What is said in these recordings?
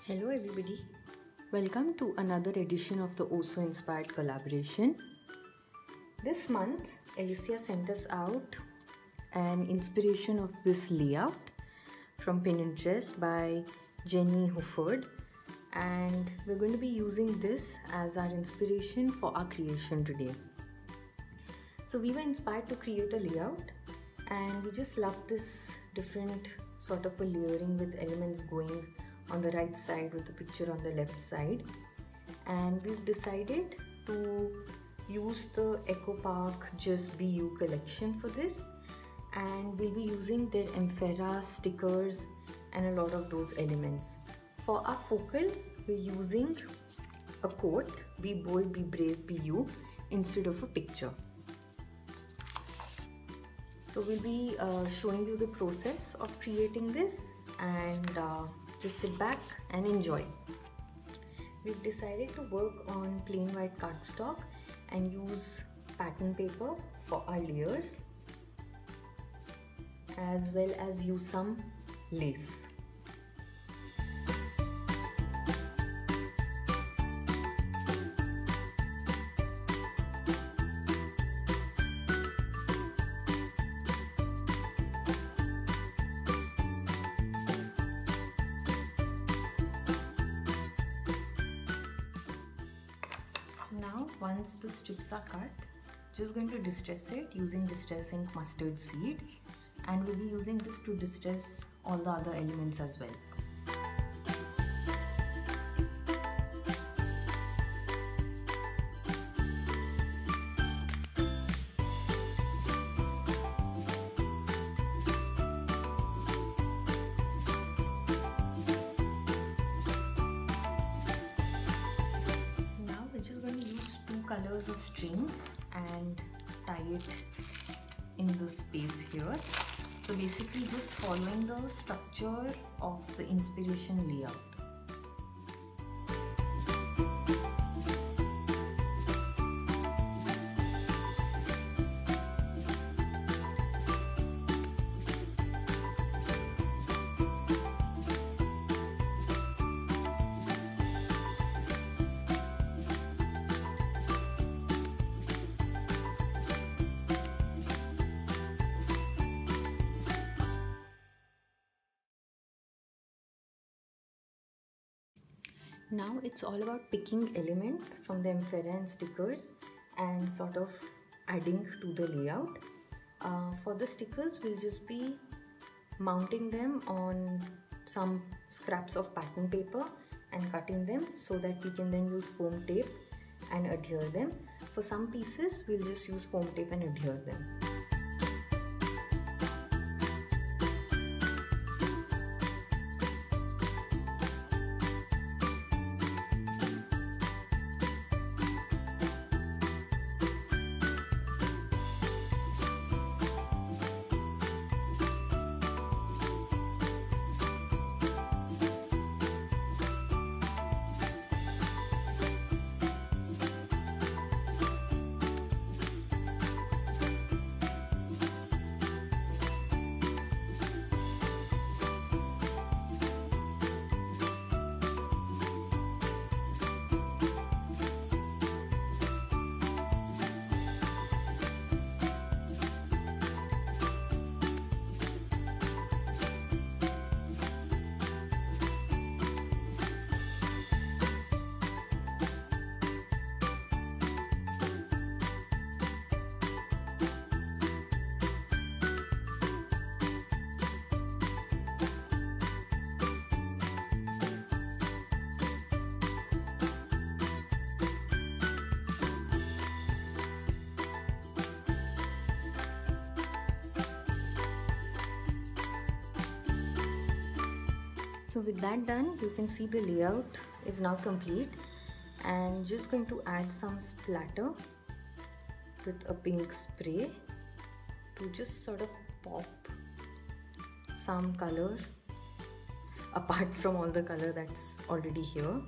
Hello everybody, welcome to another edition of the Also Inspired collaboration. This month, Alicia sent us out an inspiration of this layout from Pinterest by Jenny Hufford, and we're going to be using this as our inspiration for our creation today. So we were inspired to create a layout and we just love this different sort of a layering with elements going on the right side with the picture on the left side, and we've decided to use the Echo Park Just Be You collection for this, and we'll be using their Emphera stickers and a lot of those elements. For our focal, we're using a quote, "Be bold, be brave, be you," instead of a picture. So we'll be showing you the process of creating this, and just sit back and enjoy. We've decided to work on plain white cardstock and use pattern paper for our layers, as well as use some lace. So now once the strips are cut, just going to distress it using Distress Ink Mustard Seed, and we'll be using this to distress all the other elements as well. Just going to use two colors of strings and tie it in the space here. So basically just following the structure of the inspiration layout. Now it's all about picking elements from the Emphera and stickers and sort of adding to the layout. For the stickers, we'll just be mounting them on some scraps of pattern paper and cutting them so that we can then use foam tape and adhere them. For some pieces, we'll just use foam tape and adhere them. So with that done, you can see the layout is now complete, and just going to add some splatter with a pink spray to just sort of pop some color apart from all the color that's already here.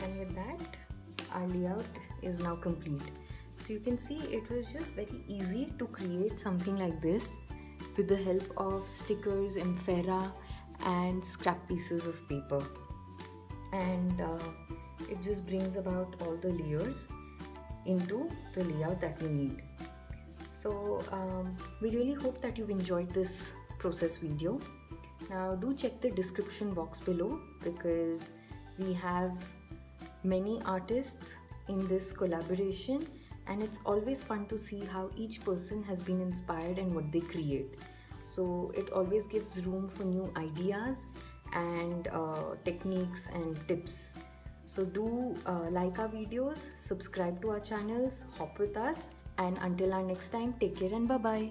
And with that, our layout is now complete. So So you can see it was just very easy to create something like this with the help of stickers, ephemera and scrap pieces of paper. And it just brings about all the layers into the layout that we need. So we really hope that you've enjoyed this process video. Now do check the description box below, because we have many artists in this collaboration, and it's always fun to see how each person has been inspired and what they create. So it always gives room for new ideas and techniques and tips. So do like our videos, subscribe to our channels, hop with us, and until our next time, take care and bye bye.